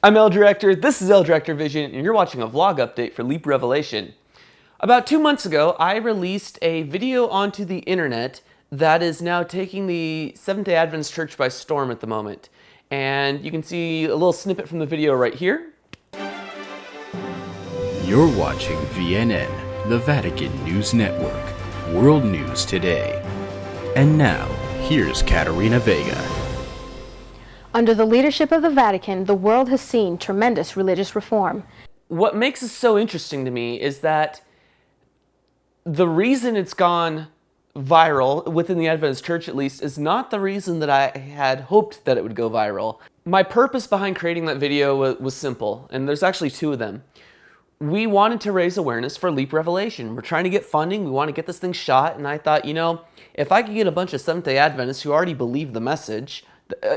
I'm El Director, this is El Director Vision, and you're watching a vlog update for Leap Revelation. About 2 months ago, I released a video onto the internet that is now taking the Seventh-day Adventist Church by storm at the moment. And you can see a little snippet from the video right here. You're watching VNN, the Vatican News Network, World News Today. And now, here's Caterina Vega. Under the leadership of the Vatican, the world has seen tremendous religious reform. What makes this so interesting to me is that the reason it's gone viral, within the Adventist Church at least, is not the reason that I had hoped that it would go viral. My purpose behind creating that video was simple, and there's actually two of them. We wanted to raise awareness for Leap Revelation. We're trying to get funding, we want to get this thing shot, and I thought, if I could get a bunch of Seventh-day Adventists who already believe the message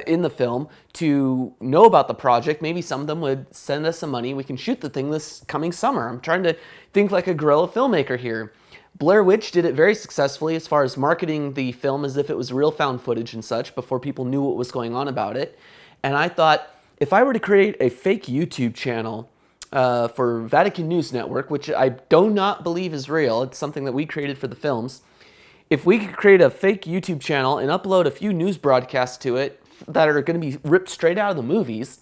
in the film to know about the project, maybe some of them would send us some money. We can shoot the thing this coming summer. I'm trying to think like a guerrilla filmmaker here. Blair Witch did it very successfully as far as marketing the film as if it was real found footage and such before people knew what was going on about it. And I thought, if I were to create a fake YouTube channel for Vatican News Network, which I do not believe is real, it's something that we created for the films. If we could create a fake YouTube channel and upload a few news broadcasts to it that are going to be ripped straight out of the movies,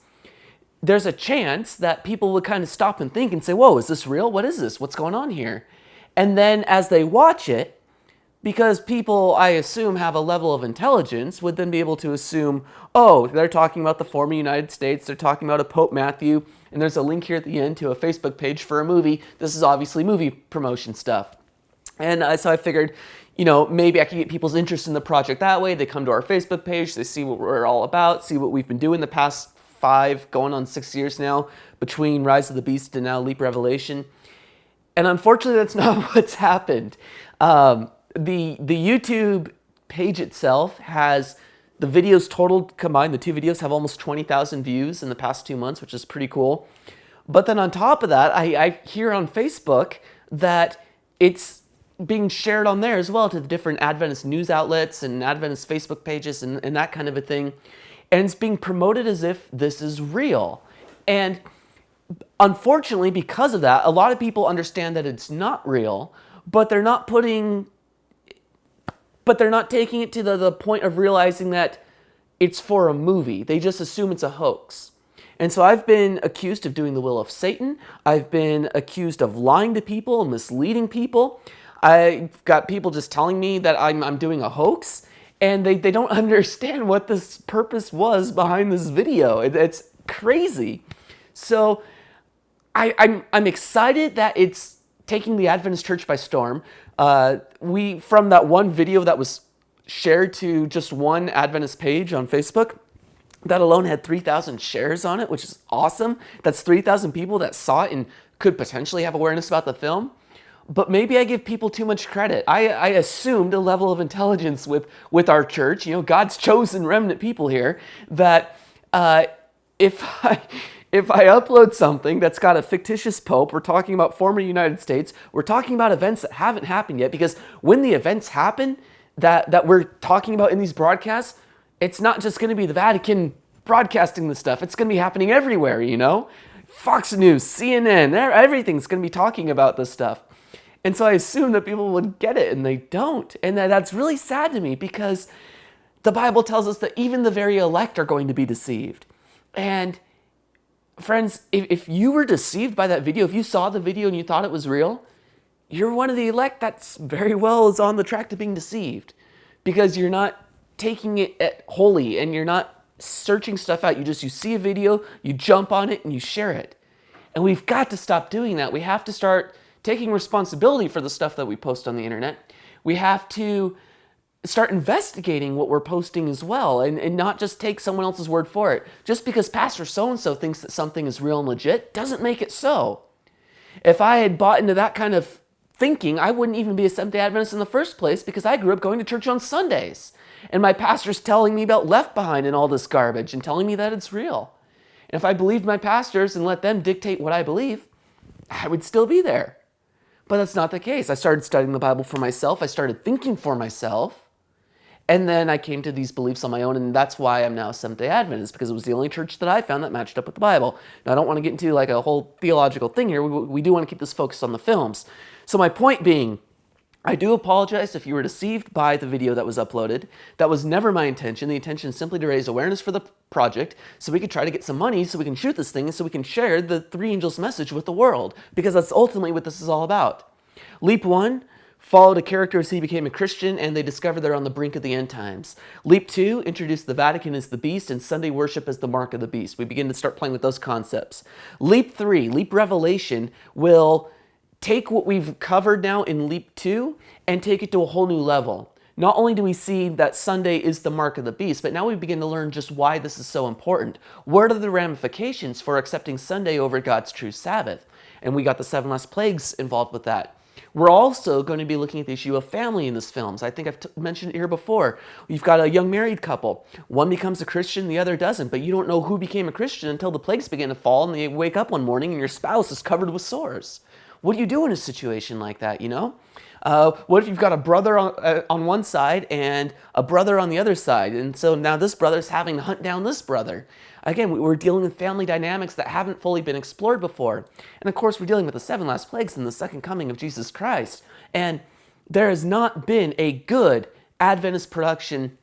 there's a chance that people would kind of stop and think and say, whoa, is this real? What is this? What's going on here? And then as they watch it, because people, I assume, have a level of intelligence, would then be able to assume, oh, they're talking about the former United States, they're talking about a Pope Matthew, and there's a link here at the end to a Facebook page for a movie. This is obviously movie promotion stuff. And so I figured, maybe I can get people's interest in the project that way. They come to our Facebook page, they see what we're all about, see what we've been doing the past 5, going on 6 years now, between Rise of the Beast and now Leap Revelation. And unfortunately, that's not what's happened. The YouTube page itself has the videos total combined. The two videos have almost 20,000 views in the past 2 months, which is pretty cool. But then on top of that, I hear on Facebook that it's being shared on there as well to the different Adventist news outlets and Adventist Facebook pages and that kind of a thing. And it's being promoted as if this is real. And unfortunately, because of that, a lot of people understand that it's not real, but they're not taking it to the point of realizing that it's for a movie. They just assume it's a hoax. And so I've been accused of doing the will of Satan. I've been accused of lying to people, misleading people. I've got people just telling me that I'm doing a hoax, and they don't understand what this purpose was behind this video. It's crazy. So I'm excited that it's taking the Adventist Church by storm. From that one video that was shared to just one Adventist page on Facebook, that alone had 3,000 shares on it, which is awesome. That's 3,000 people that saw it and could potentially have awareness about the film. But maybe I give people too much credit. I assumed a level of intelligence with our church, God's chosen remnant people here, that if I upload something that's got a fictitious pope, we're talking about former United States, we're talking about events that haven't happened yet, because when the events happen that we're talking about in these broadcasts, it's not just going to be the Vatican broadcasting this stuff. It's going to be happening everywhere, Fox News, CNN, everything's going to be talking about this stuff. And so I assume that people would get it, and they don't. And that's really sad to me, because the Bible tells us that even the very elect are going to be deceived. And friends, if you were deceived by that video, if you saw the video and you thought it was real, you're one of the elect that's very well is on the track to being deceived, because you're not taking it wholly and you're not searching stuff out. You see a video, you jump on it, and you share it. And we've got to stop doing that. We have to start taking responsibility for the stuff that we post on the internet. We have to start investigating what we're posting as well, and not just take someone else's word for it. Just because Pastor so-and-so thinks that something is real and legit doesn't make it so. If I had bought into that kind of thinking, I wouldn't even be a Seventh-day Adventist in the first place, because I grew up going to church on Sundays. And my pastor's telling me about Left Behind and all this garbage and telling me that it's real. And if I believed my pastors and let them dictate what I believe, I would still be there. But that's not the case. I started studying the Bible for myself. I started thinking for myself. And then I came to these beliefs on my own, and that's why I'm now a Seventh-day Adventist, because it was the only church that I found that matched up with the Bible. Now, I don't want to get into like a whole theological thing here. We do want to keep this focused on the films. So my point being, I do apologize if you were deceived by the video that was uploaded. That was never my intention. The intention is simply to raise awareness for the project so we could try to get some money so we can shoot this thing and so we can share the Three Angels message with the world, because that's ultimately what this is all about. Leap 1 followed a character as he became a Christian and they discovered they're on the brink of the end times. Leap 2 introduced the Vatican as the beast and Sunday worship as the mark of the beast. We begin to start playing with those concepts. Leap 3, Leap Revelation, will take what we've covered now in Leap 2 and take it to a whole new level. Not only do we see that Sunday is the mark of the beast, but now we begin to learn just why this is so important. What are the ramifications for accepting Sunday over God's true Sabbath? And we got the 7 last plagues involved with that. We're also going to be looking at the issue of family in this film. So I think I've mentioned it here before. You've got a young married couple. One becomes a Christian, the other doesn't. But you don't know who became a Christian until the plagues begin to fall and they wake up one morning and your spouse is covered with sores. What do you do in a situation like that, you know? What if you've got a brother on one side and a brother on the other side? And so now this brother's having to hunt down this brother. Again, we're dealing with family dynamics that haven't fully been explored before. And of course, we're dealing with the 7 last plagues and the second coming of Jesus Christ. And there has not been a good Adventist production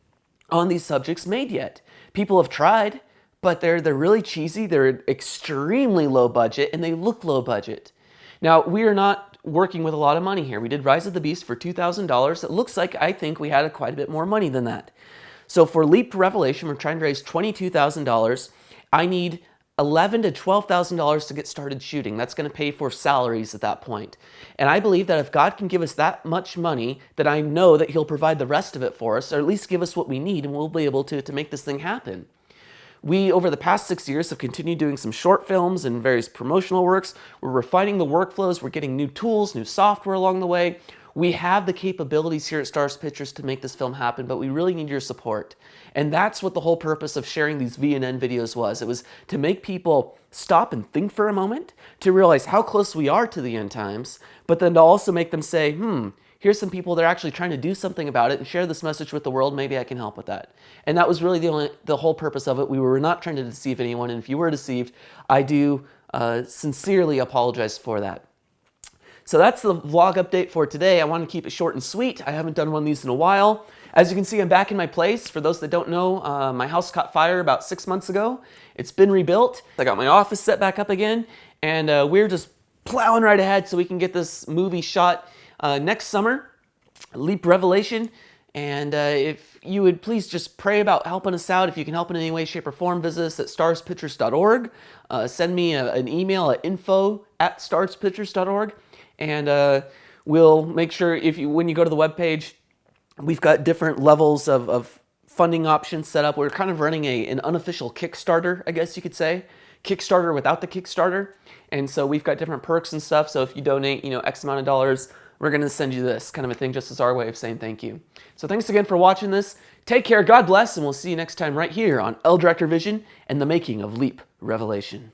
on these subjects made yet. People have tried, but they're really cheesy, they're extremely low budget, and they look low budget. Now, we are not working with a lot of money here. We did Rise of the Beast for $2,000. It looks like I think we had quite a bit more money than that. So for Leap Revelation, we're trying to raise $22,000. I need $11,000 to $12,000 to get started shooting. That's going to pay for salaries at that point. And I believe that if God can give us that much money, that I know that He'll provide the rest of it for us, or at least give us what we need, and we'll be able to make this thing happen. We, over the past 6 years, have continued doing some short films and various promotional works. We're refining the workflows. We're getting new tools, new software along the way. We have the capabilities here at Stars Pictures to make this film happen, but we really need your support. And that's what the whole purpose of sharing these VNN videos was. It was to make people stop and think for a moment, to realize how close we are to the end times, but then to also make them say, here's some people that are actually trying to do something about it and share this message with the world. Maybe I can help with that. And that was really the whole purpose of it. We were not trying to deceive anyone. And if you were deceived, I do sincerely apologize for that. So that's the vlog update for today. I want to keep it short and sweet. I haven't done one of these in a while. As you can see, I'm back in my place. For those that don't know, my house caught fire about 6 months ago. It's been rebuilt. I got my office set back up again. And we're just plowing right ahead so we can get this movie shot next summer, Leap Revelation. And if you would please just pray about helping us out. If you can help in any way, shape, or form, visit us at starspictures.org. Send me an email at info@starspictures.org. And we'll make sure when you go to the webpage, we've got different levels of funding options set up. We're kind of running an unofficial Kickstarter, I guess you could say. Kickstarter without the Kickstarter. And so we've got different perks and stuff. So if you donate, X amount of dollars, we're going to send you this kind of a thing just as our way of saying thank you. So thanks again for watching this. Take care, God bless, and we'll see you next time right here on El Director Vision and the making of Leap Revelation.